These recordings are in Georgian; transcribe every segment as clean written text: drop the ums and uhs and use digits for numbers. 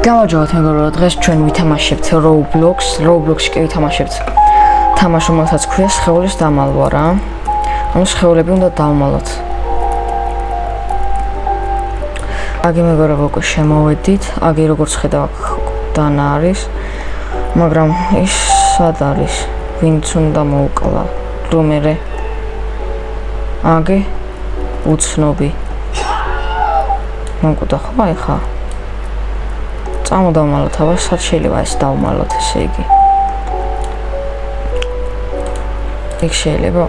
გამარჯობათ მეგობრებო, დღეს ჩვენ ვითამაშებთ Roblox-ში კი ვითამაშებთ თამაშს, რომელსაც ქვია სხეულის დამალვა რა. ანუ სხეულები უნდა დავმალოთ. აგი მეგობრებო, უკვე შემოვედით. აგი როგორც ხედავ, დანა არის, მაგრამ ის სად არის? ვინც უნდა მოუკლა? რომერე? აგი უცნობი. მომკვდა ხო აი ხა? წამოდავმალოთ, აბა სად შეიძლება ეს დავმალოთ, ესე იგი. იქ შეიძლება.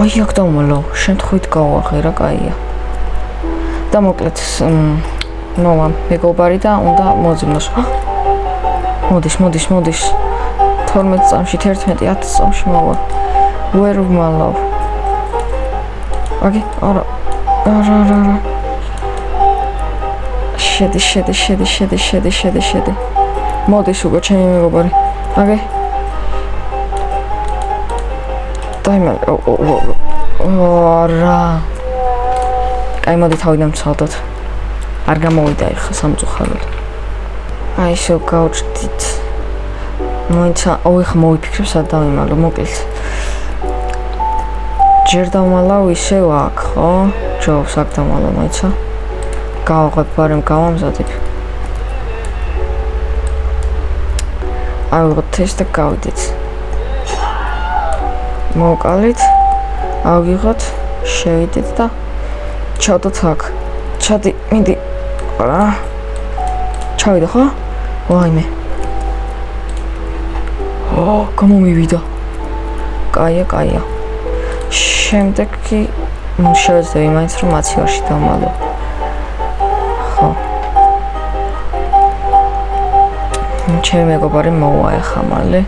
აი აქ დავმალო, შემთხვევით გავაღერა, კაია. და მოკლედ, ნოვა მეგობარი და უნდა მოძიმნოს. მოდის. 12 წამში, 11, 10 წამში მოვა. ვერ ვმალავ. აგი, არა. შედი. მოდის უკვე ჩემი მეგობარი. აგი. დაიმალე. არა. აი მოდი თავიდან ვცალდოთ. არ გამოვიდა ეხა სამწუხაროდ. აი ისე გავჭდით. მოიცა, ეხა მოვიფიქრე სად დავიმალო, მოკლედ. ჯერ დავმალავ ისევ აქ, ხო? ჯობს აქ დავმალო, მოიცა. გავაღებ, ბარემ გავამზადებ. ავიღოთ ეს და გავიდეთ. მოვკალით, ავიღოთ, შევიდეთ და ჩავდოთ აქ. ჩადი, მიდი. ჩავიდა ხო? ვაიმე. გამომივიდა. კაია. შემდეგ კი შევეძლები მაინც რომ მაცივარში დავმალო. ხო. ჩემი მეგობარი მოვა ახლა მალე.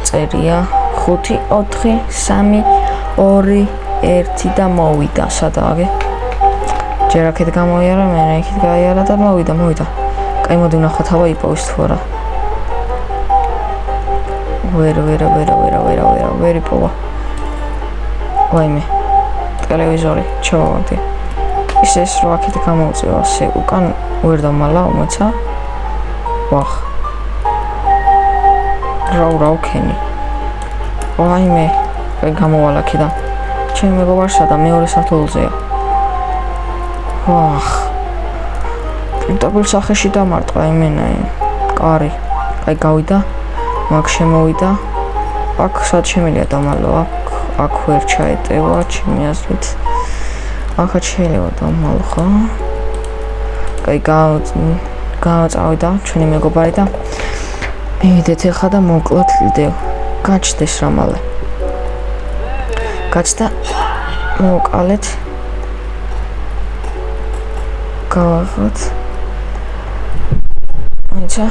წერია 5 4 3 2 1 და მოვიდა. სადაა? ჯერ აქეთ გამოიარა, მე აქეთ გაიარა და მოვიდა. კაი მოდი ვნახოთ, აბა იპოვის თუ არა. ვერ იპოვა. ვაიმე. ტელევიზორი, ჩავავდი. ეს რო აქეთ გამოვწევა, ასე უკან ვერ დამალავ, მოცა. ვახ. რა ვქენი. ვაიმე, გამოვალ აქედან. ჩემი მეგობარსა და მეორე სართულზეა. ვახ. პრინტაბელ სახეში დამარტყა იმენა. კარი. აი გავიდა. მაგ შემოვიდა. აქ სად შემიძლია დამალო? აქ ვერ ჩაეტევა ჩემი აზრით. აქაც შეიძლება დამალო, ხო? აი გავაწავიდა ჩვენი მეგობარი და მივიდეთ ახლა და მოკლათ ვიდეო. გაჩნდეს რა მალე. გაჩნდა. მოვკალეთ. გავაღოთ. აიცა.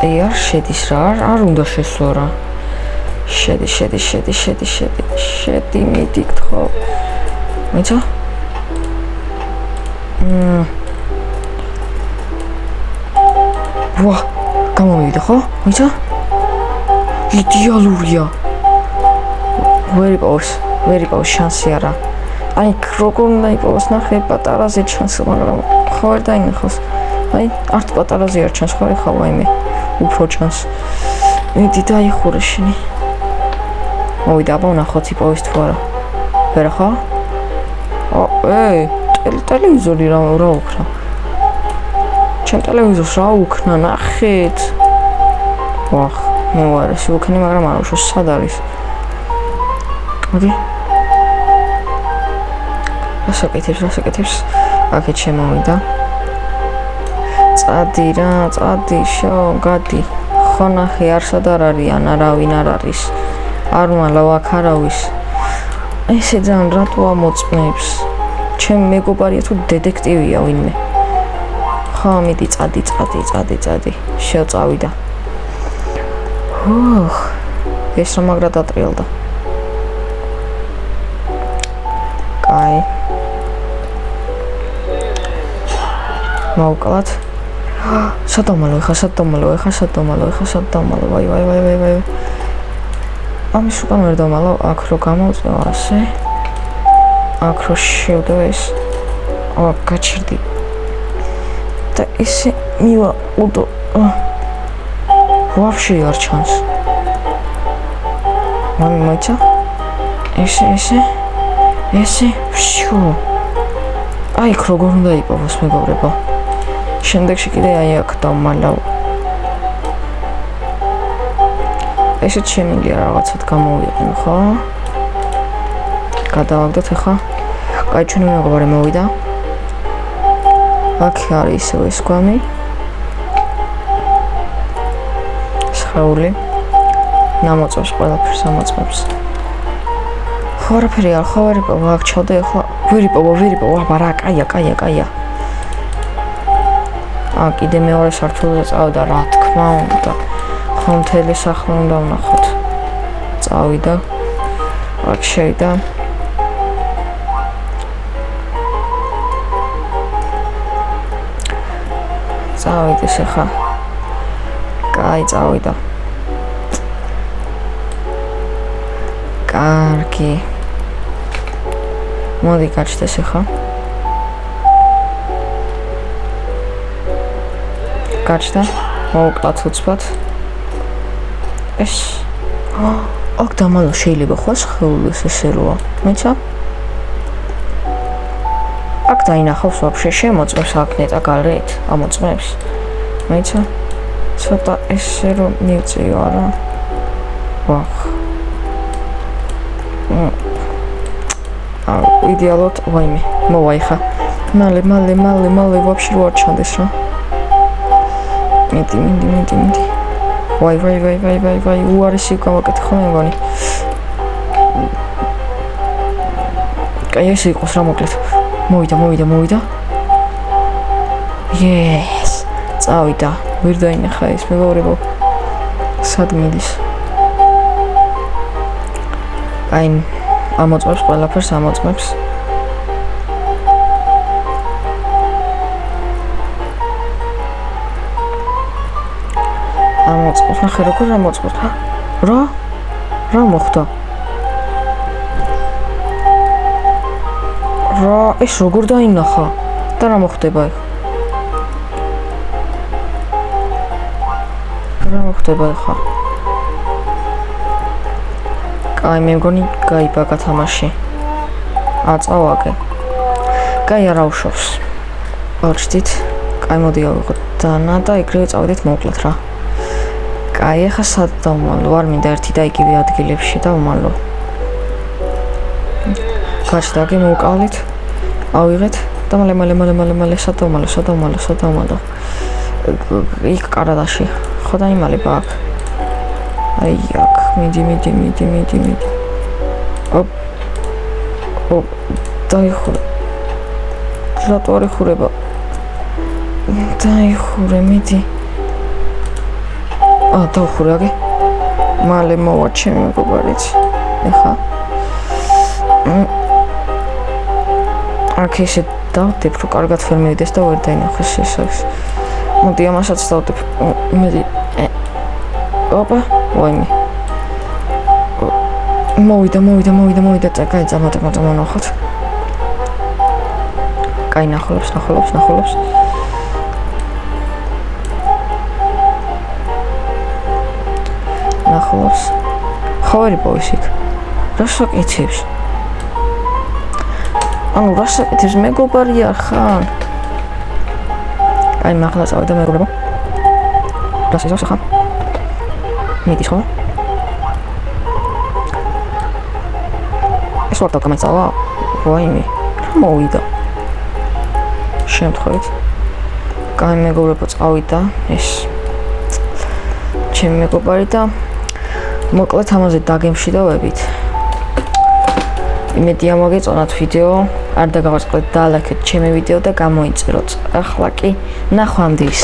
არ შედის რა, არ უნდა შესვლა რა. შედი, მიდი გთხოვ. მეცა? ვა, გამოვიდა ხო? მეცა? იდეალურია. ვერ იპოვოს შანსი არა. აი, როგორ უნდა იპოვოს, ნახე, პატარაზე ჩანს, მაგრამ ხო არ დაინახოს. აი, არც პატარაზე არ ჩანს, ხო ხა ვაიმე. უფრო ჩანს. მიდი დაიხურე შენი. მოვიდა, აბა ვნახოთ იპოვის თუ არა. ვერა ხო? ტელევიზორი რა უქნა. ჩემ ტელევიზორს რა უქნა, ნახეთ. ვახ, მე ვარ ეს უქნი, მაგრამ არ უშო სად არის. მოდი. რასაკეთებს. აქეთ შემოვიდა. წადი, შო, გადი. ხო ნახე, არსად არ არიან, არავინ არ არის. არ მალავ აქ არავის. ესე ძალიან რატო ამოწმებს? ჩემი მეგობარია თუ დეტექტივია ვინმე? ხო, მიდი, წადი. შევწავიდა. ეს რა მაგრა დატრიალდა. კაი. მოვკლათ. სად დამალო? ვაი. ამის უკან ვერ დამალავ, აქ რო გამოვწევა ასე. აქ რო შევდო ეს. გაჩერდი. და ესე მივაყუდო. ვაფშე არ ჩანს. მამი მოიცა? ესე, ვშო. აი, როგორ უნდა იპოვოს მეგობრებო. შემდეგში კიდე აი აქ დავმალავ. ესეც შემიძლია რაღაცად გამოვიყენ, ხო? გადავაგდოთ ახლა. აი, ჩვენი მეგობარი მოვიდა. აქ არის ისევ ეს გვამი. სხეული. ნამოწევს ყველაფერს ამოწევს. ხო, არაფერი არ ხო ვერ იპოვო, აქ ჩავდე ახლა. ვერ იპოვო, აბა რა, კაია. კიდე მეორე სართულზე წავიდა, რა თქმა უნდა. ხო, მთელი სახლი უნდა ვნახოთ. წავიდა. აქ შევიდა. წავიდეს ახლა. კაი, წავიდა. კარგი. მოდი გაჩნდეს ახლა. გაჩნდა. მოვკლათ უცბად. ეს. აქ დამალო შეიძლება ხო სხეულის ესე როა. მეცა? აქ დაინახავს ვაფშე შემოწმებს აქ ნეტა გარეთ. ამოწმებს. მეცა? ცოტა ესე რომ მივწიო არა. ვახ. იდეალურად ვაიმე მოვა ხა მალე ვაფშე რო არ ჩანდეს რა მიდი ვაი უარესი გავაკეთე ხო მე მგონი კაი ეს იყოს რა მოკლედ მოვიდა yes წავიდა ვერ დაინახა ეს მეგობრებო სად მიდის აი ამოწმებს ყველაფერს ამოწმებს ნახე როგორ ამოწმებს რა მოხდა რა ეს როგორ დაინახა და რა მოხდება ხა აი მე მგონი გაიბაგა თამაში აწავაგე კაი არა უშავს ვარჩდით კაი მოდი ავიღოთ დანა და ეგრევე წავედით მოკლედ რა კაი ახლა სად დავმალო არ მინდა ერთი და იგივე ადგილებში დავმალო გაჩნდა გი მოვკალით ავიღეთ და მალე სად დავმალო იქ კარადაში ხო დაიმალება აქ აი აქ მიდი დაიხურე რატო არ იხურება დაიხურე მიდი დავხურე აგე მალე მოვა ჩემი მეგობარიც ეხა აქ ისე დავდებ რომ კარგად ვერ მივიდეს და ვერ დაინახოს ეს მოდი ამასაც დავდებ მიდი ოპა ვაიმე მოვიდა კაი წამოდეთ კაი ნახულობს ხო ვერ იპოვის იქ რას აკეთებს მეგობარია ხან აი მაღლა წავედა მეგობრებო რას იზავს ხან მიდის ხო ეს ვარ დავკამეცავა ვაიმე რა მოვიდა შემთხვევით კაი მეგობრებო წავიდა ეს ჩემი მეგობარი და მოკლედ ამაზე დაგემშვიდობებით იმედია მოგეწონათ ვიდეო არ დაგავაწყდეთ და ლაიქეთ ჩემი ვიდეო და გამოიწეროთ ახლა კი ნახვამდის